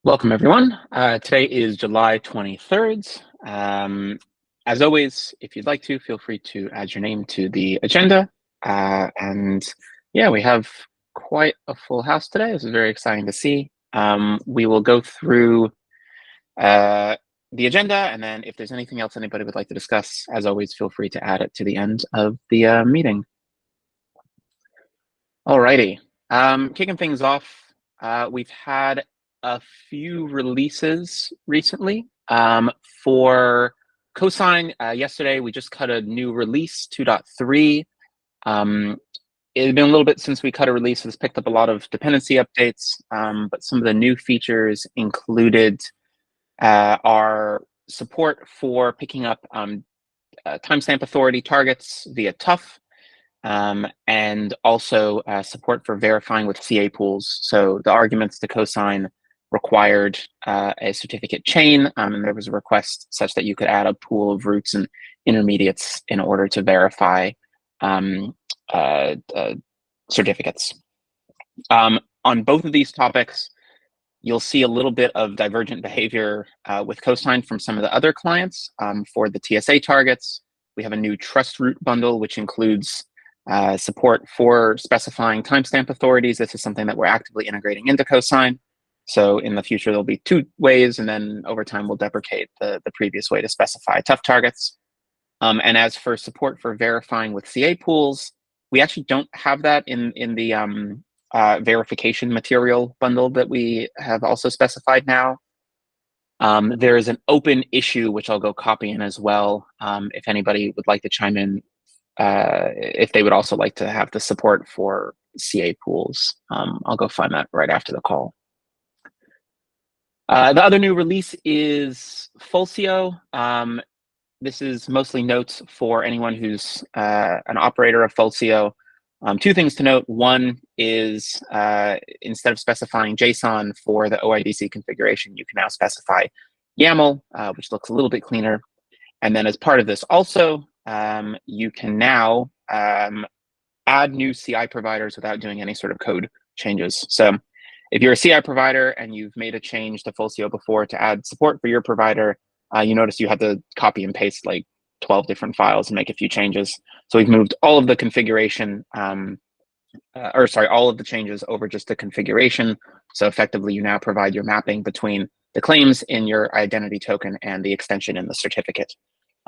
Welcome, everyone. Today is July 23rd. As always, if you'd like to, feel free to add your name to the agenda. And yeah, we have quite a full house today. This is very exciting to see. We will go through the agenda, and then if there's anything else anybody would like to discuss, as always, feel free to add it to the end of the meeting. Alrighty. Kicking things off, we've had a few releases recently. For Cosine, yesterday we just cut a new release, 2.3. It had been a little bit since we cut a release. It's picked up a lot of dependency updates, but some of the new features included our support for picking up timestamp authority targets via TUF, and also support for verifying with CA pools. So the arguments to Cosine required a certificate chain, and there was a request such that you could add a pool of roots and intermediates in order to verify certificates. On both of these topics, you'll see a little bit of divergent behavior with Cosine from some of the other clients. For the TSA targets, we have a new trust root bundle, which includes support for specifying timestamp authorities. This is something that we're actively integrating into Cosine. So in the future, there'll be two ways, and then over time, we'll deprecate the previous way to specify tough targets. And as for support for verifying with CA pools, we actually don't have that in the verification material bundle that we have also specified now. There is an open issue, which I'll go copy in as well, if anybody would like to chime in, if they would also like to have the support for CA pools. I'll go find that right after the call. The other new release is Fulcio. This is mostly notes for anyone who's an operator of Fulcio. Two things to note. One is instead of specifying JSON for the OIDC configuration, you can now specify YAML, which looks a little bit cleaner. And then as part of this also, you can now add new CI providers without doing any sort of code changes. So if you're a CI provider and you've made a change to Fulcio before to add support for your provider, you notice you had to copy and paste like 12 different files and make a few changes. So we've moved all of the configuration, all of the changes over just the configuration. So effectively, you now provide your mapping between the claims in your identity token and the extension in the certificate.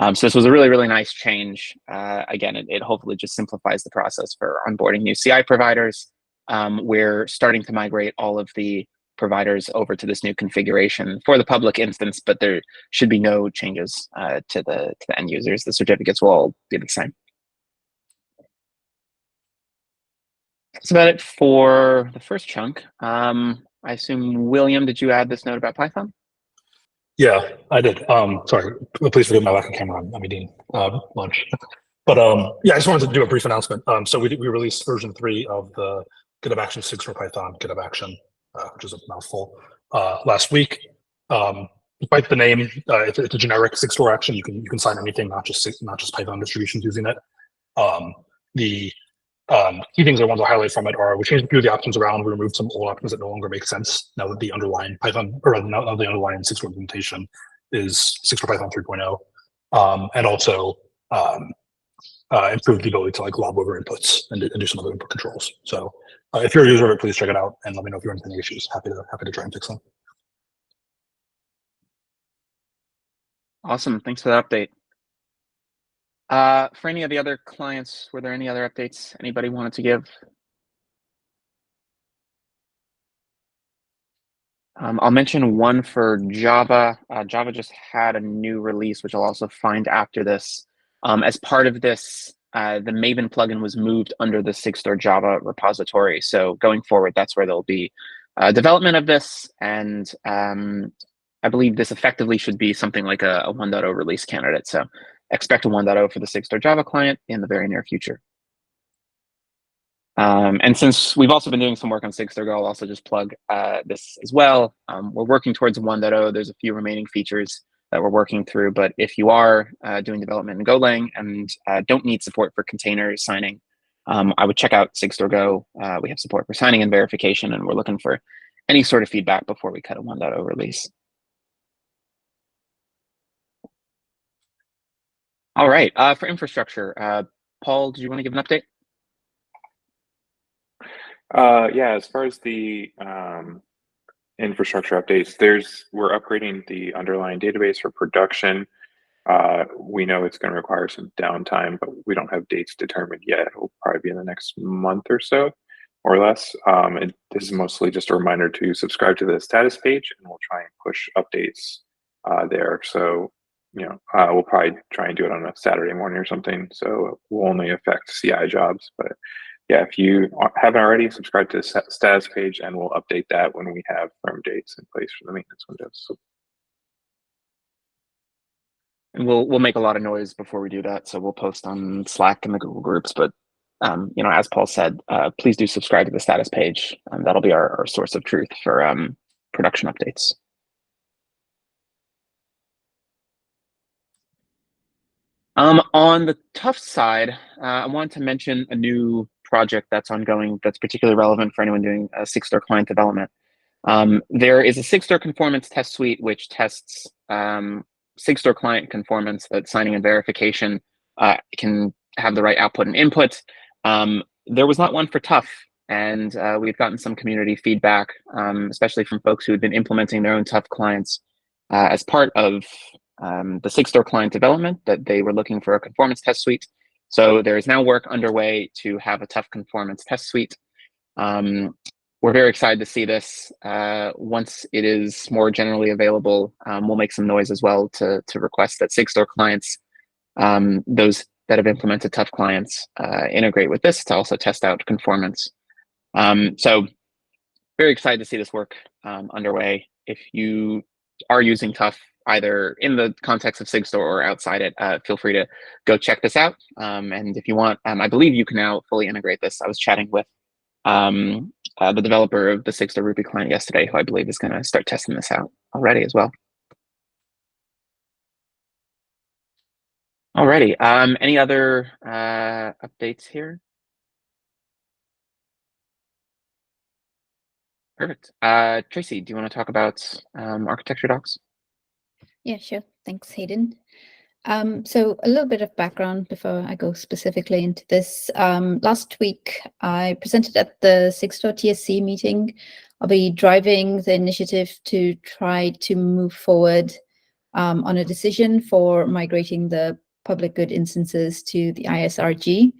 So this was a really, really nice change. Again, it hopefully just simplifies the process for onboarding new CI providers. We're starting to migrate all of the providers over to this new configuration for the public instance, but there should be no changes to the end users. The certificates will all be the same. That's about it for the first chunk. I assume, William, did you add this note about Python? Yeah, I did. Sorry, please forgive my lack of camera. I'm eating lunch. But yeah, I just wanted to do a brief announcement. So we released version 3 of the GitHub Action Sigstore Python GitHub Action, which is a mouthful, last week. Despite the name, it's a generic Sigstore action. You can sign anything, not just Python distributions using it. The key things I want to highlight from it are we changed a few of the options around. We removed some old options that no longer make sense now that the underlying Python, or now the underlying Sigstore implementation is Sigstore Python 3.0, and also improved the ability to like lob over inputs and do some other input controls. So if you're a user of it, please check it out and let me know if you run into any issues. Happy to try and fix them. Awesome, thanks for that update. For any of the other clients, were there any other updates anybody wanted to give? I'll mention one for Java. Java just had a new release, which I'll also find after this. As part of this, the Maven plugin was moved under the Sigstore Java repository. So going forward, that's where there'll be development of this. And I believe this effectively should be something like a 1.0 release candidate. So expect a 1.0 for the Sigstore Java client in the very near future. And since we've also been doing some work on Sigstore Go, I'll also just plug this as well. We're working towards 1.0. There's a few remaining features that we're working through, but if you are doing development in Golang and don't need support for container signing, I would check out Sigstore Go. We have support for signing and verification, and we're looking for any sort of feedback before we cut a 1.0 release. All right, for infrastructure, Paul, do you want to give an update? Yeah, as far as the infrastructure updates, we're upgrading the underlying database for production. We know it's going to require some downtime, but we don't have dates determined yet. It'll probably be in the next month or so, or less. And this is mostly just a reminder to subscribe to the status page, and we'll try and push updates there. So, we'll probably try and do it on a Saturday morning or something. So it will only affect CI jobs, but yeah, if you haven't already, subscribe to the status page, and we'll update that when we have firm dates in place for the maintenance windows. So, And we'll make a lot of noise before we do that, so we'll post on Slack and the Google groups. But as Paul said, please do subscribe to the status page. That'll be our source of truth for production updates. On the tough side, I wanted to mention a new project that's ongoing that's particularly relevant for anyone doing Sigstore client development. There is a Sigstore conformance test suite which tests Sigstore client conformance, that signing and verification can have the right output and input. There was not one for tough, and we've gotten some community feedback, especially from folks who had been implementing their own tough clients as part of the Sigstore client development, that they were looking for a conformance test suite. So there is now work underway to have a tough conformance test suite. We're very excited to see this. Once it is more generally available, we'll make some noise as well to request that Sigstore clients, those that have implemented tough clients, integrate with this to also test out conformance. So very excited to see this work underway. If you are using tough, either in the context of Sigstore or outside it, feel free to go check this out. And if you want, I believe you can now fully integrate this. I was chatting with the developer of the Sigstore Ruby client yesterday, who I believe is going to start testing this out already as well. Alrighty, any other updates here? Perfect. Tracy, do you want to talk about architecture docs? Yeah, sure. Thanks, Hayden. So a little bit of background before I go specifically into this. Last week, I presented at the Sigstore TSC meeting. I'll be driving the initiative to try to move forward on a decision for migrating the public good instances to the ISRG.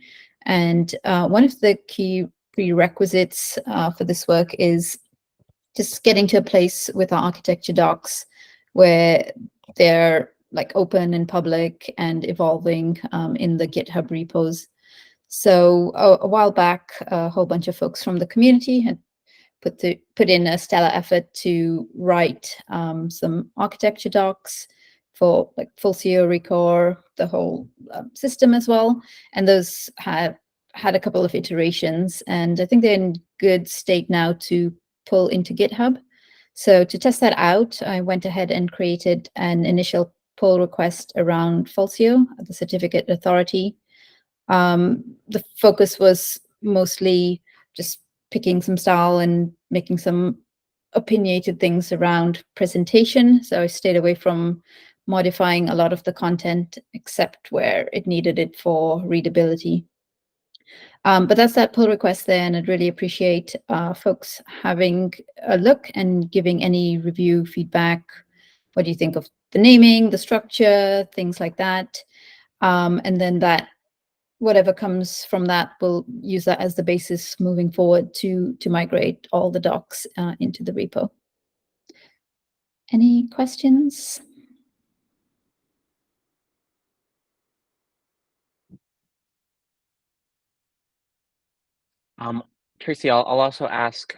And one of the key prerequisites for this work is just getting to a place with our architecture docs where they're like open and public and evolving in the GitHub repos. So a while back, a whole bunch of folks from the community had put in a stellar effort to write some architecture docs for like full CO Recore, the whole system as well. And those have had a couple of iterations, and I think they're in good state now to pull into GitHub. So to test that out, I went ahead and created an initial pull request around Fulcio, the certificate authority. The focus was mostly just picking some style and making some opinionated things around presentation. So I stayed away from modifying a lot of the content except where it needed it for readability. But that's that pull request there, and I'd really appreciate folks having a look and giving any review feedback. What do you think of the naming, the structure, things like that? And then that whatever comes from that, we'll use that as the basis moving forward to migrate all the docs into the repo. Any questions? Tracy, I'll also ask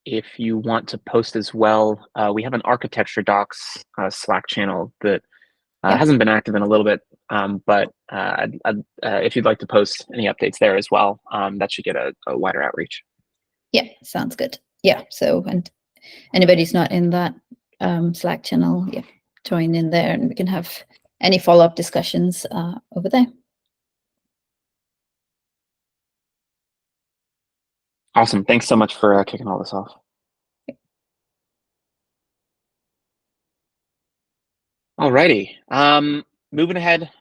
if you want to post as well. We have an architecture docs Slack channel that hasn't been active in a little bit, but if you'd like to post any updates there as well, that should get a wider outreach. Yeah, sounds good. Yeah, so and anybody who's not in that Slack channel, yeah, join in there, and we can have any follow-up discussions over there. Awesome. Thanks so much for kicking all this off. Alrighty. Moving ahead.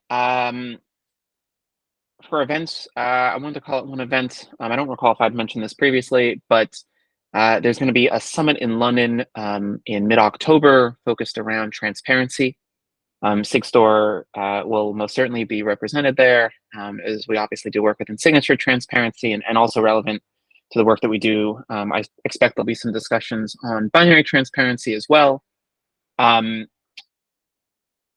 For events, I wanted to call it one event. I don't recall if I'd mentioned this previously, but there's going to be a summit in London in mid-October focused around transparency. Sigstore will most certainly be represented there, as we obviously do work within signature transparency and also relevant to the work that we do. I expect there'll be some discussions on binary transparency as well.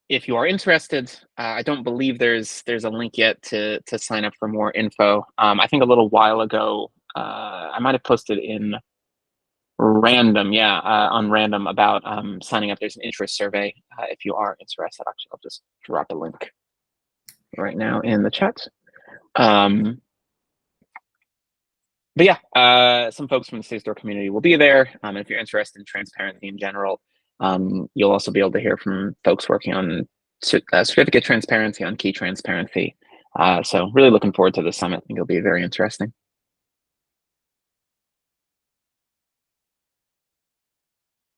If you are interested, I don't believe there's a link yet to sign up for more info. I think a little while ago, I might have posted in Random, on Random about signing up. There's an interest survey if you are interested. Actually, I'll just drop a link right now in the chat. But yeah, some folks from the Sigstore community will be there. And if you're interested in transparency in general, you'll also be able to hear from folks working on certificate transparency, on key transparency. So really looking forward to the summit. I think it'll be very interesting.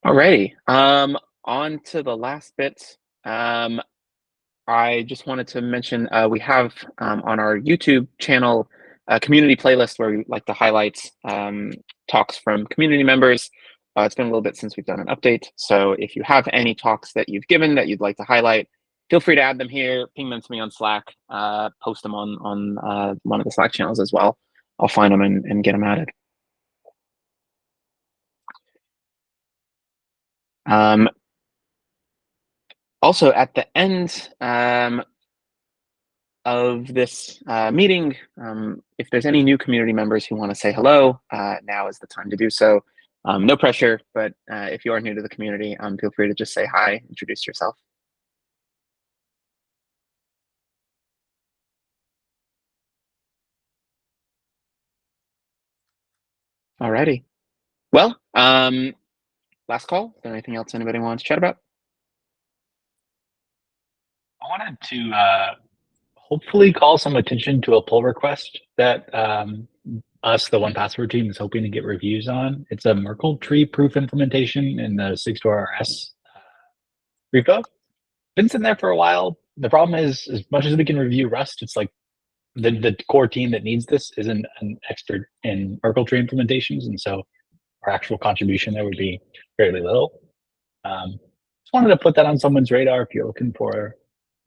Alrighty, on to the last bit. I just wanted to mention we have on our YouTube channel a community playlist where we like to highlight talks from community members. It's been a little bit since we've done an update, so if you have any talks that you've given that you'd like to highlight, feel free to add them here, ping them to me on Slack, post them on one of the Slack channels as well. I'll find them and get them added. Also, at the end of this meeting, if there's any new community members who want to say hello, now is the time to do so. No pressure, but if you are new to the community, feel free to just say hi, introduce yourself. Alrighty. Well, last call. Is there anything else anybody wants to chat about? I wanted to hopefully call some attention to a pull request that us, the 1Password team, is hoping to get reviews on. It's a Merkle tree proof implementation in the Sigstore RS repo. Been sitting there for a while. The problem is, as much as we can review Rust, it's like the core team that needs this isn't an expert in Merkle tree implementations, and so our actual contribution there would be fairly little. Just wanted to put that on someone's radar if you're looking for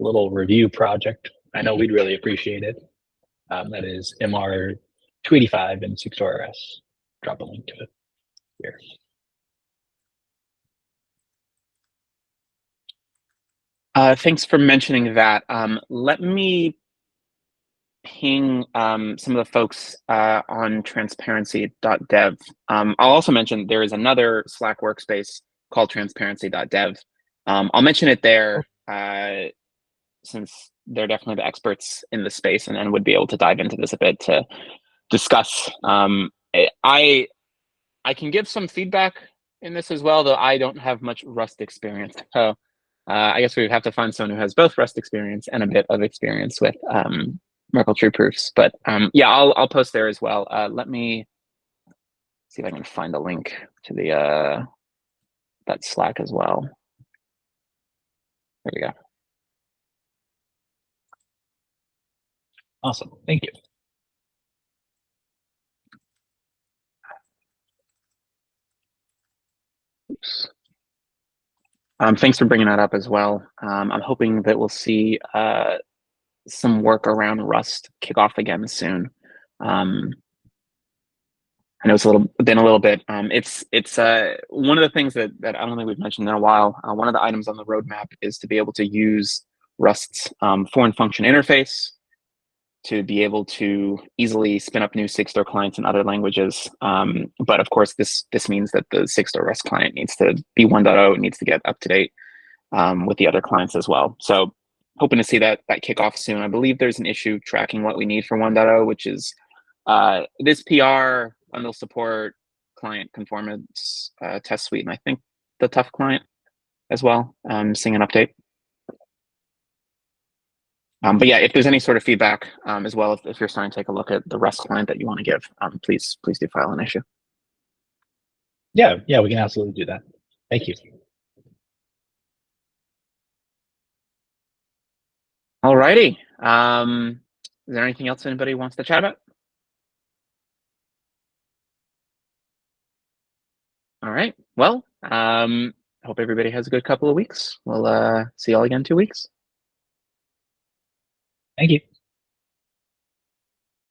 a little review project. I know we'd really appreciate it. That is MR 285 in Sigstore RS. Drop a link to it here. Thanks for mentioning that. Let me ping some of the folks on transparency.dev. I'll also mention there is another Slack workspace called transparency.dev. I'll mention it there since they're definitely the experts in the space and would be able to dive into this a bit to discuss. I can give some feedback in this as well, though I don't have much Rust experience. So I guess we would have to find someone who has both Rust experience and a bit of experience with Merkle tree proofs. But yeah, I'll post there as well. Let me see if I can find a link to the that Slack as well. There we go. Awesome, thank you. Oops. Thanks for bringing that up as well. I'm hoping that we'll see some work around Rust kick off again soon. I know it's been a little bit. It's one of the things that I don't think we've mentioned in a while. One of the items on the roadmap is to be able to use Rust's foreign function interface to be able to easily spin up new Sigstore clients in other languages. But of course, this means that the Sigstore Rust client needs to be 1.0, needs to get up to date with the other clients as well. So hoping to see that kick off soon. I believe there's an issue tracking what we need for 1.0, which is this PR, bundle support, client conformance test suite, and I think the tough client as well, seeing an update. But yeah, if there's any sort of feedback as well, if you're starting to take a look at the Rust client that you want to give, please do file an issue. Yeah, we can absolutely do that. Thank you. Alrighty. Is there anything else anybody wants to chat about? All right. Well, hope everybody has a good couple of weeks. We'll see y'all again in 2 weeks. Thank you.